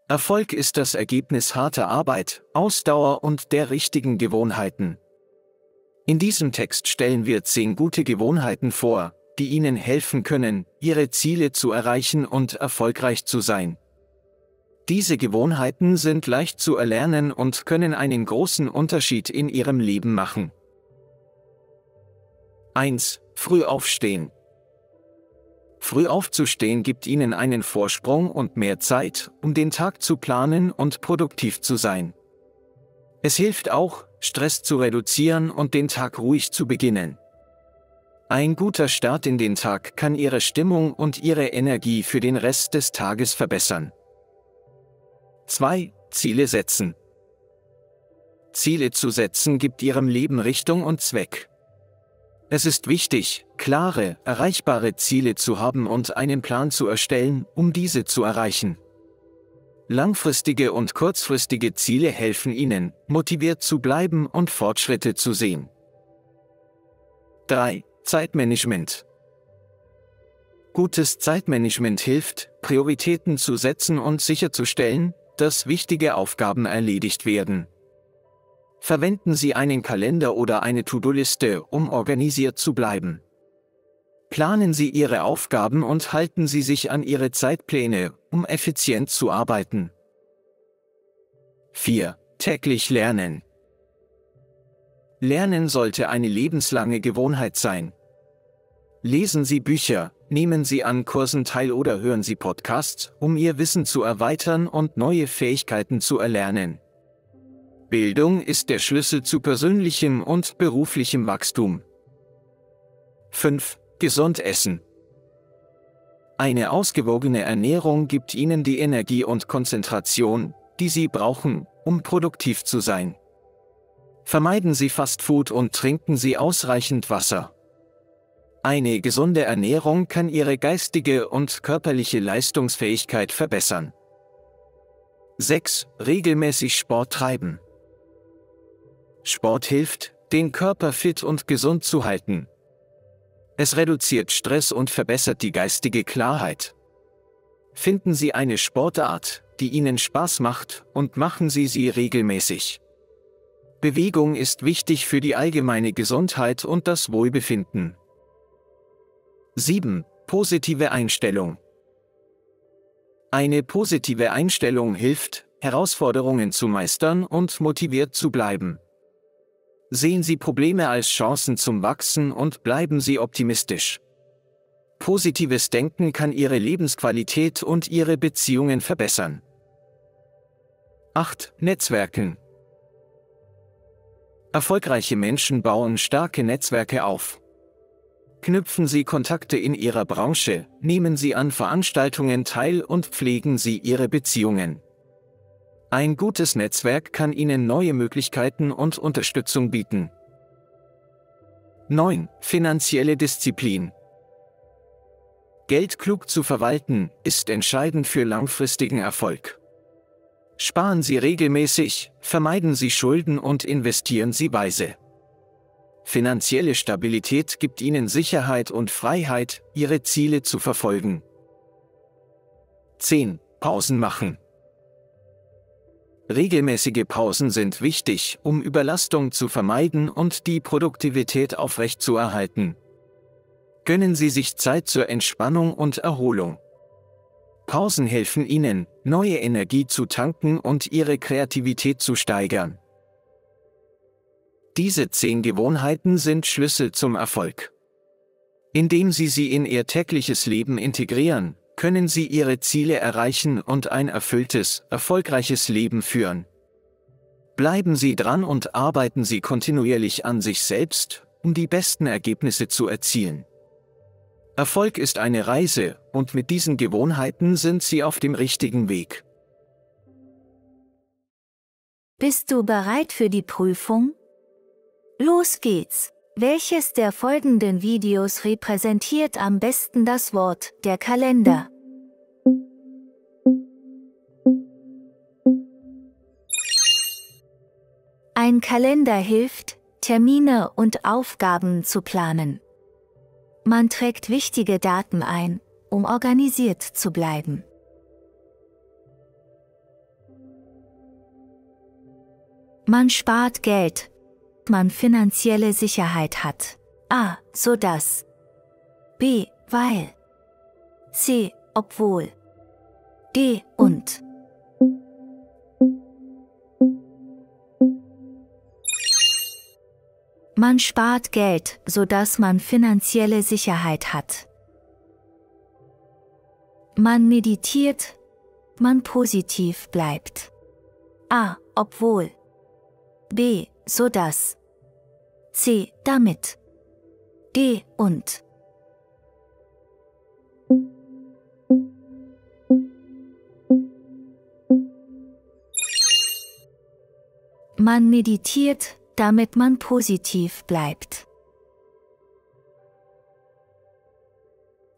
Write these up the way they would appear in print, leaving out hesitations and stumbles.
Erfolg ist das Ergebnis harter Arbeit, Ausdauer und der richtigen Gewohnheiten. In diesem Text stellen wir 10 gute Gewohnheiten vor, die Ihnen helfen können, Ihre Ziele zu erreichen und erfolgreich zu sein. Diese Gewohnheiten sind leicht zu erlernen und können einen großen Unterschied in Ihrem Leben machen. 1. Früh aufstehen. Früh aufzustehen gibt Ihnen einen Vorsprung und mehr Zeit, um den Tag zu planen und produktiv zu sein. Es hilft auch, Stress zu reduzieren und den Tag ruhig zu beginnen. Ein guter Start in den Tag kann Ihre Stimmung und Ihre Energie für den Rest des Tages verbessern. 2. Ziele setzen. Ziele zu setzen gibt Ihrem Leben Richtung und Zweck. Es ist wichtig, klare, erreichbare Ziele zu haben und einen Plan zu erstellen, um diese zu erreichen. Langfristige und kurzfristige Ziele helfen Ihnen, motiviert zu bleiben und Fortschritte zu sehen. 3. Zeitmanagement. Gutes Zeitmanagement hilft, Prioritäten zu setzen und sicherzustellen, dass wichtige Aufgaben erledigt werden. Verwenden Sie einen Kalender oder eine To-Do-Liste, um organisiert zu bleiben. Planen Sie Ihre Aufgaben und halten Sie sich an Ihre Zeitpläne, um effizient zu arbeiten. 4. Täglich lernen. Lernen sollte eine lebenslange Gewohnheit sein. Lesen Sie Bücher, nehmen Sie an Kursen teil oder hören Sie Podcasts, um Ihr Wissen zu erweitern und neue Fähigkeiten zu erlernen. Bildung ist der Schlüssel zu persönlichem und beruflichem Wachstum. 5. Gesund essen. Eine ausgewogene Ernährung gibt Ihnen die Energie und Konzentration, die Sie brauchen, um produktiv zu sein. Vermeiden Sie Fastfood und trinken Sie ausreichend Wasser. Eine gesunde Ernährung kann Ihre geistige und körperliche Leistungsfähigkeit verbessern. 6. Regelmäßig Sport treiben. Sport hilft, den Körper fit und gesund zu halten. Es reduziert Stress und verbessert die geistige Klarheit. Finden Sie eine Sportart, die Ihnen Spaß macht, und machen Sie sie regelmäßig. Bewegung ist wichtig für die allgemeine Gesundheit und das Wohlbefinden. 7. Positive Einstellung. Eine positive Einstellung hilft, Herausforderungen zu meistern und motiviert zu bleiben. Sehen Sie Probleme als Chancen zum Wachsen und bleiben Sie optimistisch. Positives Denken kann Ihre Lebensqualität und Ihre Beziehungen verbessern. 8. Netzwerken. Erfolgreiche Menschen bauen starke Netzwerke auf. Knüpfen Sie Kontakte in Ihrer Branche, nehmen Sie an Veranstaltungen teil und pflegen Sie Ihre Beziehungen. Ein gutes Netzwerk kann Ihnen neue Möglichkeiten und Unterstützung bieten. 9. Finanzielle Disziplin. Geld klug zu verwalten, ist entscheidend für langfristigen Erfolg. Sparen Sie regelmäßig, vermeiden Sie Schulden und investieren Sie weise. Finanzielle Stabilität gibt Ihnen Sicherheit und Freiheit, Ihre Ziele zu verfolgen. 10. Pausen machen. Regelmäßige Pausen sind wichtig, um Überlastung zu vermeiden und die Produktivität aufrechtzuerhalten. Gönnen Sie sich Zeit zur Entspannung und Erholung. Pausen helfen Ihnen, neue Energie zu tanken und Ihre Kreativität zu steigern. Diese 10 Gewohnheiten sind Schlüssel zum Erfolg. Indem Sie sie in Ihr tägliches Leben integrieren, können Sie Ihre Ziele erreichen und ein erfülltes, erfolgreiches Leben führen. Bleiben Sie dran und arbeiten Sie kontinuierlich an sich selbst, um die besten Ergebnisse zu erzielen. Erfolg ist eine Reise, und mit diesen Gewohnheiten sind Sie auf dem richtigen Weg. Bist du bereit für die Prüfung? Los geht's! Welches der folgenden Videos repräsentiert am besten das Wort, der Kalender? Ein Kalender hilft, Termine und Aufgaben zu planen. Man trägt wichtige Daten ein, um organisiert zu bleiben. Man spart Geld. Man finanzielle Sicherheit hat. A. So dass. B. Weil. C. Obwohl. D. Und. Man spart Geld, sodass man finanzielle Sicherheit hat. Man meditiert. Man positiv bleibt. A. Obwohl. B. So dass. C. Damit. D. Und. Man meditiert, damit man positiv bleibt.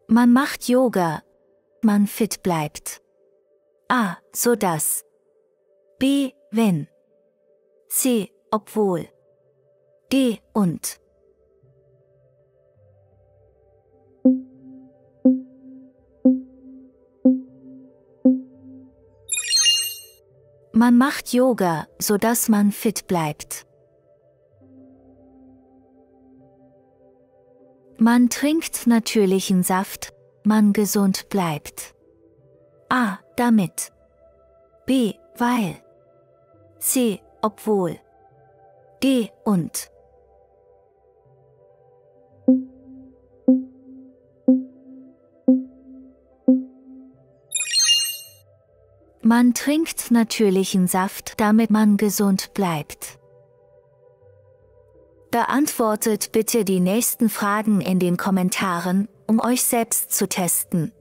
Man macht Yoga, man fit bleibt. A. So dass. B. Wenn. C. Obwohl. D. Und. Man macht Yoga, sodass man fit bleibt. Man trinkt natürlichen Saft, man gesund bleibt. A. Damit. B. Weil. C. Obwohl. D. Und. Man trinkt natürlichen Saft, damit man gesund bleibt. Beantwortet bitte die nächsten Fragen in den Kommentaren, um euch selbst zu testen.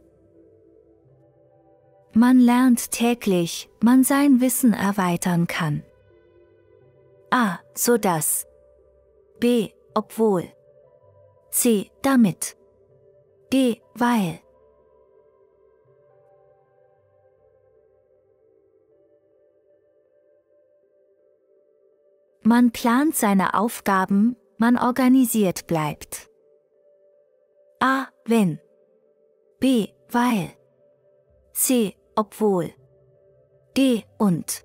Man lernt täglich, man sein Wissen erweitern kann. A. So dass. B. Obwohl. C. Damit. D. Weil. Man plant seine Aufgaben, man organisiert bleibt. A. Wenn. B. Weil. C. Obwohl. D. Und.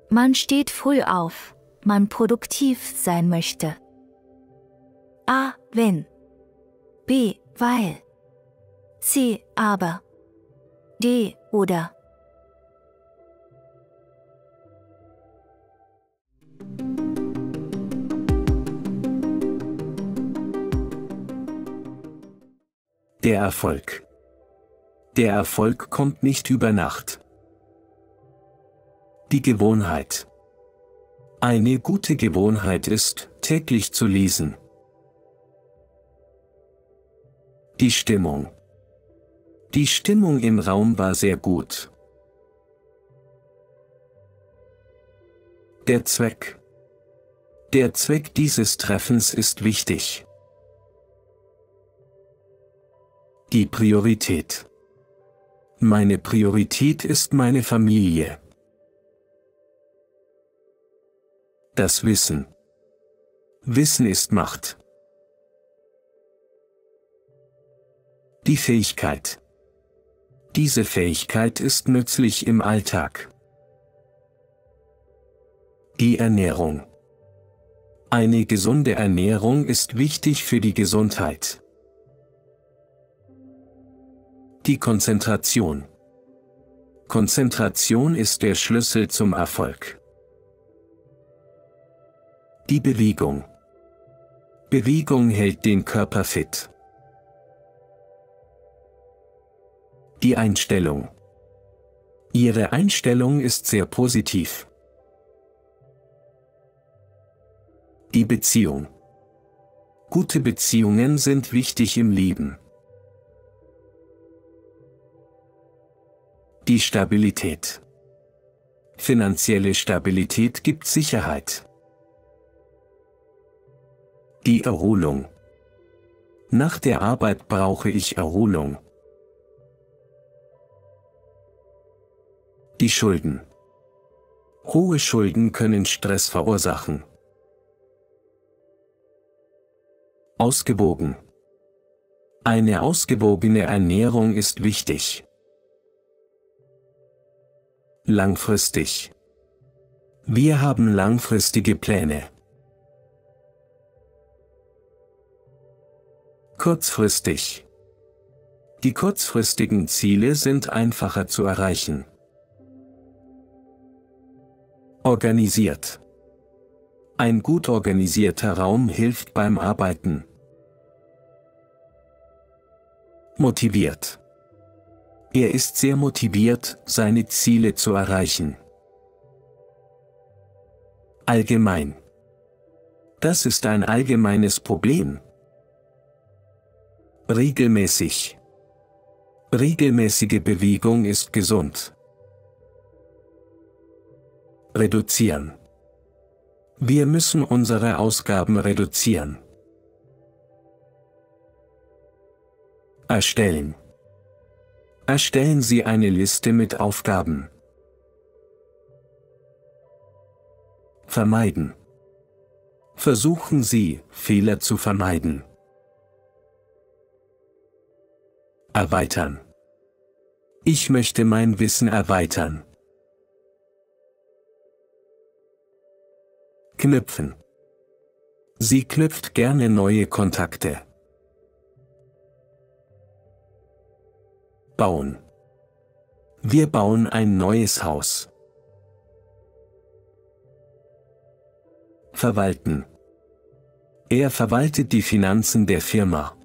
Man steht früh auf, man produktiv sein möchte. A. Wenn. B. Weil. C. Aber. D. Oder. Der Erfolg. Der Erfolg kommt nicht über Nacht. Die Gewohnheit. Eine gute Gewohnheit ist, täglich zu lesen. Die Stimmung. Die Stimmung im Raum war sehr gut. Der Zweck. Der Zweck dieses Treffens ist wichtig. Die Priorität. Meine Priorität ist meine Familie. Das Wissen. Wissen ist Macht. Die Fähigkeit. Diese Fähigkeit ist nützlich im Alltag. Die Ernährung. Eine gesunde Ernährung ist wichtig für die Gesundheit. Die Konzentration. Konzentration ist der Schlüssel zum Erfolg. Die Bewegung. Bewegung hält den Körper fit. Die Einstellung. Ihre Einstellung ist sehr positiv. Die Beziehung. Gute Beziehungen sind wichtig im Leben. Die Stabilität. Finanzielle Stabilität gibt Sicherheit. Die Erholung. Nach der Arbeit brauche ich Erholung. Die Schulden. Hohe Schulden können Stress verursachen. Ausgewogen. Eine ausgewogene Ernährung ist wichtig. Langfristig. Wir haben langfristige Pläne. Kurzfristig. Die kurzfristigen Ziele sind einfacher zu erreichen. Organisiert. Ein gut organisierter Raum hilft beim Arbeiten. Motiviert. Er ist sehr motiviert, seine Ziele zu erreichen. Allgemein. Das ist ein allgemeines Problem. Regelmäßig. Regelmäßige Bewegung ist gesund. Reduzieren. Wir müssen unsere Ausgaben reduzieren. Erstellen. Erstellen Sie eine Liste mit Aufgaben. Vermeiden. Versuchen Sie, Fehler zu vermeiden. Erweitern. Ich möchte mein Wissen erweitern. Knüpfen. Sie knüpft gerne neue Kontakte. Bauen. Wir bauen ein neues Haus. Verwalten. Er verwaltet die Finanzen der Firma.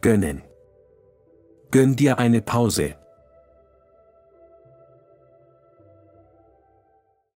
Gönnen. Gönn dir eine Pause.